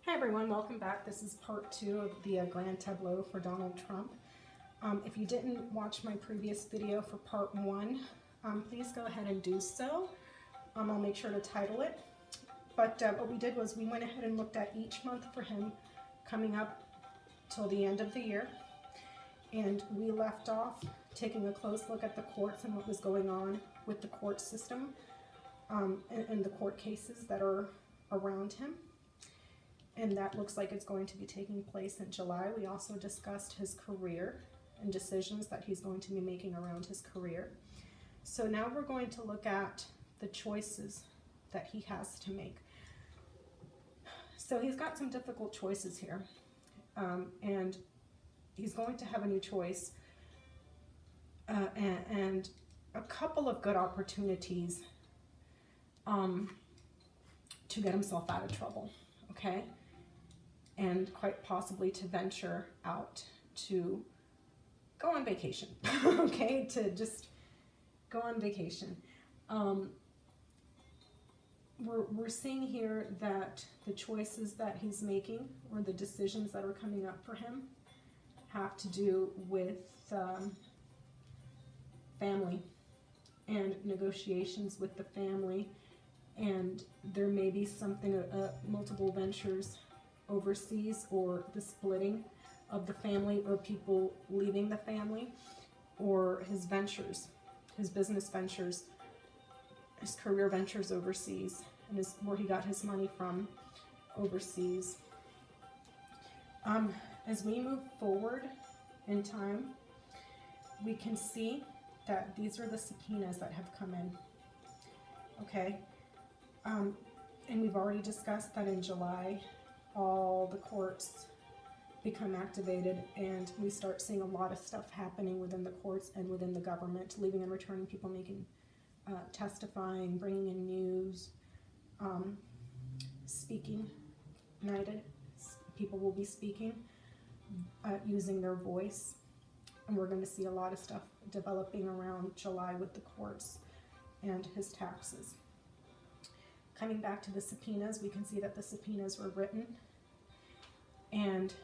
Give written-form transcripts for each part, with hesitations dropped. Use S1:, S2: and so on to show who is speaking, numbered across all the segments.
S1: Hi everyone, welcome back. This is part 2 of the Grand Tableau for Donald Trump. If you didn't watch my previous video for part 1, please go ahead and do so. I'll make sure to title it. But what we did was we went ahead and looked at each month for him coming up till the end of the year. And we left off taking a close look at the courts and what was going on with the court system and the court cases that are around him. And that looks like it's going to be taking place in July. We also discussed his career and decisions that he's going to be making around his career. So now we're going to look at the choices that he has to make. So he's got some difficult choices here. And he's going to have a new choice and a couple of good opportunities to get himself out of trouble, okay? And quite possibly to venture out to go on vacation, okay? To just go on vacation. We're seeing here that the choices that he's making or the decisions that are coming up for him have to do with family and negotiations with the family, and there may be something, multiple ventures overseas, or the splitting of the family, or people leaving the family, or his ventures, his business ventures, his career ventures overseas, and where he got his money from overseas. As we move forward in time, we can see that these are the subpoenas that have come in, okay? And we've already discussed that in July, all the courts become activated and we start seeing a lot of stuff happening within the courts and within the government, leaving and returning people, making, testifying, bringing in news, speaking, united. People will be speaking, using their voice, and we're going to see a lot of stuff developing around July with the courts and his taxes. Coming back to the subpoenas, we can see that the subpoenas were written, and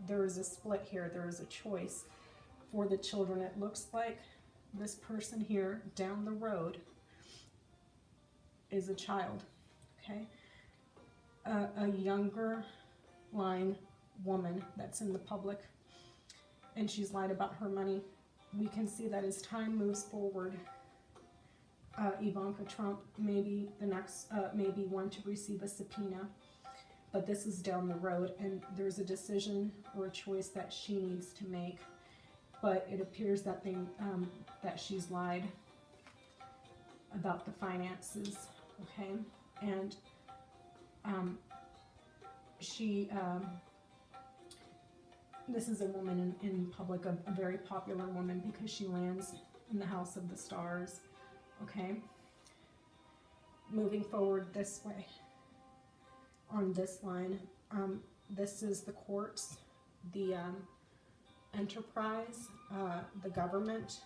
S1: there is a split here. There is a choice for the children. It looks like this person here down the road is a child, okay? A younger line woman that's in the public, and she's lied about her money. We can see that as time moves forward, Ivanka Trump may be the next, maybe one to receive a subpoena, but this is down the road, and there's a decision or a choice that she needs to make. But it appears that that she's lied about the finances, okay? And this is a woman in public, a very popular woman, because she lands in the House of the Stars. Okay, moving forward this way on this line, this is the courts, the enterprise, the government,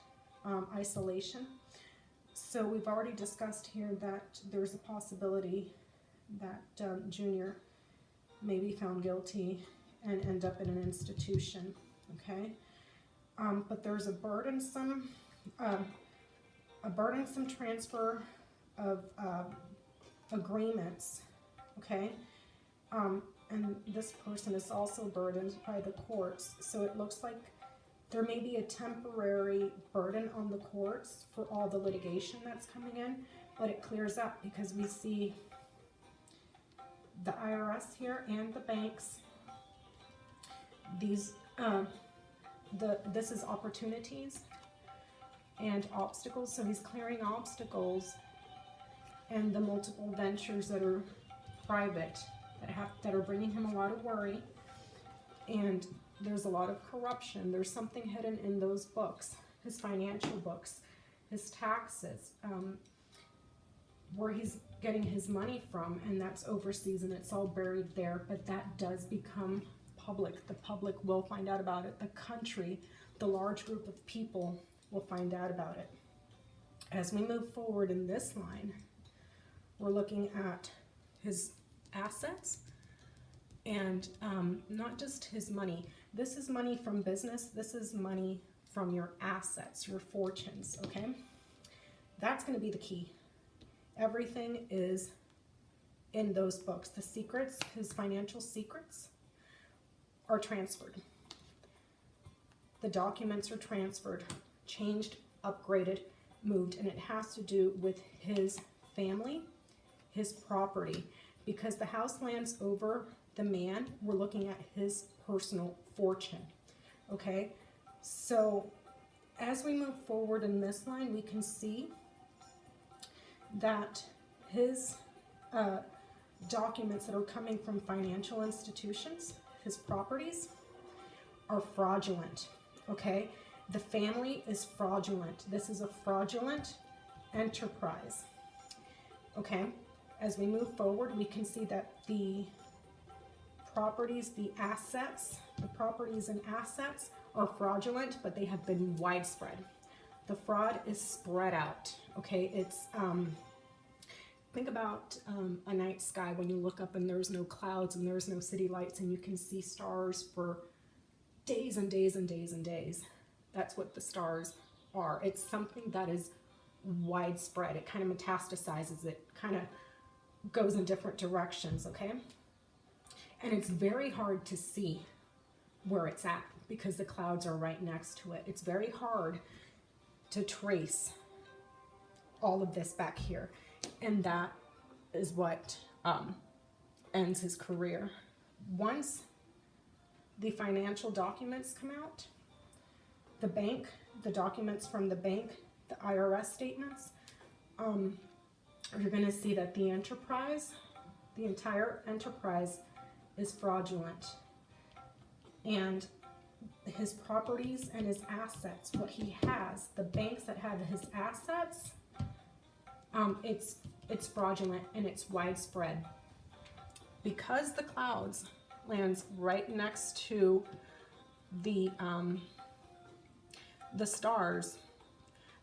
S1: isolation. So we've already discussed here that there's a possibility that Junior may be found guilty and end up in an institution, okay? But there's a burdensome transfer of agreements, okay? And this person is also burdened by the courts. So it looks like there may be a temporary burden on the courts for all the litigation that's coming in, but it clears up because we see the IRS here and the banks. These, this is opportunities and obstacles, so he's clearing obstacles and the multiple ventures that are private, that are bringing him a lot of worry, and there's a lot of corruption. There's something hidden in those books, his financial books, his taxes, where he's getting his money from, and that's overseas and it's all buried there, but that does become public. The public will find out about it. The country, the large group of people will find out about it. As we move forward in this line, we're looking at his assets And not just his money. This is money from business. This is money from your assets, your fortunes, okay? That's going to be the key. Everything is in those books. The secrets, his financial secrets, are transferred. The documents are transferred, changed, upgraded, moved, and it has to do with his family, his property. Because the house lands over the man, we're looking at his personal fortune, okay? So as we move forward in this line, we can see that his documents that are coming from financial institutions, his properties, are fraudulent, okay? The family is fraudulent. This is a fraudulent enterprise, okay? As we move forward, we can see that the properties, the properties and assets are fraudulent, but they have been widespread. The fraud is spread out, okay? It's, think about a night sky when you look up and there's no clouds and there's no city lights and you can see stars for days and days and days and days. That's what the stars are. It's something that is widespread. It kind of metastasizes. It kind of goes in different directions, okay? And it's very hard to see where it's at because the clouds are right next to it. It's very hard to trace all of this back here. And that is what ends his career. Once the financial documents come out, the bank, the documents from the bank, the IRS statements, you're going to see that the enterprise, the entire enterprise is fraudulent. And his properties and his assets, what he has, the banks that have his assets, it's fraudulent and it's widespread. Because the clouds lands right next to the stars,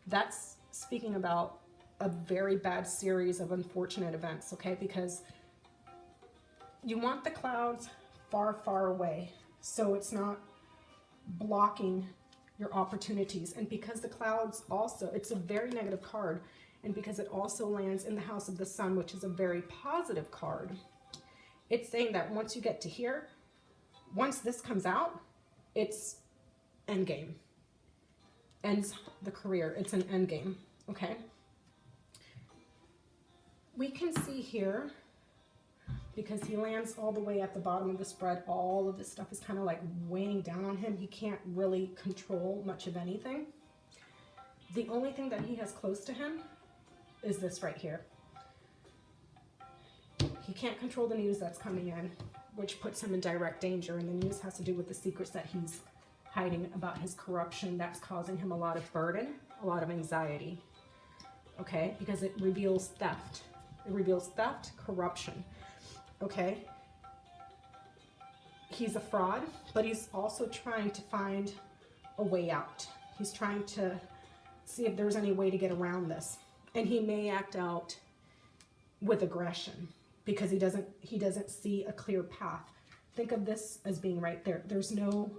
S1: that's speaking about a very bad series of unfortunate events, okay? Because you want the clouds far, far away so it's not blocking your opportunities. And because the clouds also, it's a very negative card, and because it also lands in the house of the sun, which is a very positive card, it's saying that once you get to here, once this comes out, it's endgame. Ends the career. It's an endgame, okay? We can see here, because he lands all the way at the bottom of the spread, all of this stuff is kind of like weighing down on him. He can't really control much of anything. The only thing that he has close to him is this right here. He can't control the news that's coming in, which puts him in direct danger, and the news has to do with the secrets that he's hiding about his corruption. That's causing him a lot of burden, a lot of anxiety, okay? Because it reveals theft. It reveals theft, corruption, okay? He's a fraud, but he's also trying to find a way out. He's trying to see if there's any way to get around this. And he may act out with aggression because he doesn't see a clear path. Think of this as being right there. There's no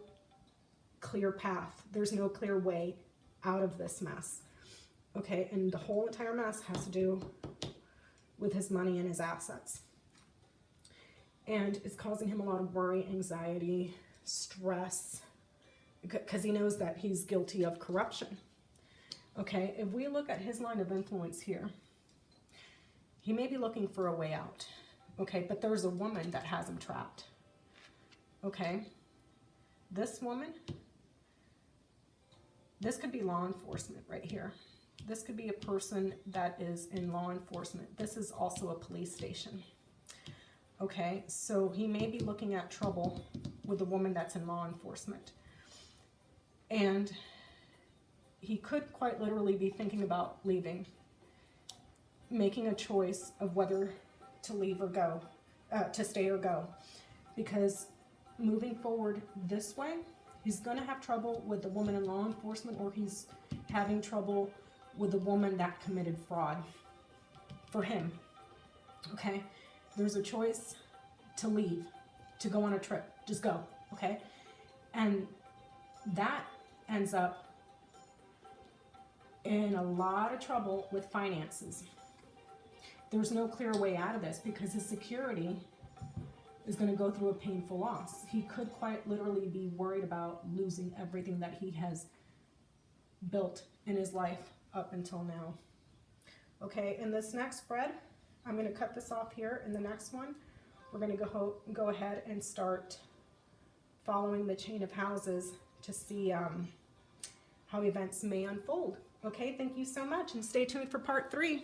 S1: clear path. There's no clear way out of this mess. Okay, and the whole entire mess has to do with his money and his assets. And it's causing him a lot of worry, anxiety, stress, because he knows that he's guilty of corruption. Okay, if we look at his line of influence here, he may be looking for a way out. Okay, but there's a woman that has him trapped. Okay, this woman, this could be law enforcement right here. This could be a person that is in law enforcement. This is also a police station. Okay, so he may be looking at trouble with a woman that's in law enforcement. And he could quite literally be thinking about leaving, making a choice of whether to leave or go, to stay or go. Because moving forward this way, he's going to have trouble with the woman in law enforcement, or he's having trouble with the woman that committed fraud for him. Okay, there's a choice to leave. to go on a trip. Just go, okay? And that ends up in a lot of trouble with finances. There's no clear way out of this because his security is going to go through a painful loss. He could quite literally be worried about losing everything that he has built in his life up until now. Okay, in this next spread, I'm going to cut this off here. In the next one, we're going to go ahead and start following the chain of houses to see how events may unfold. Okay, thank you so much, and stay tuned for part 3.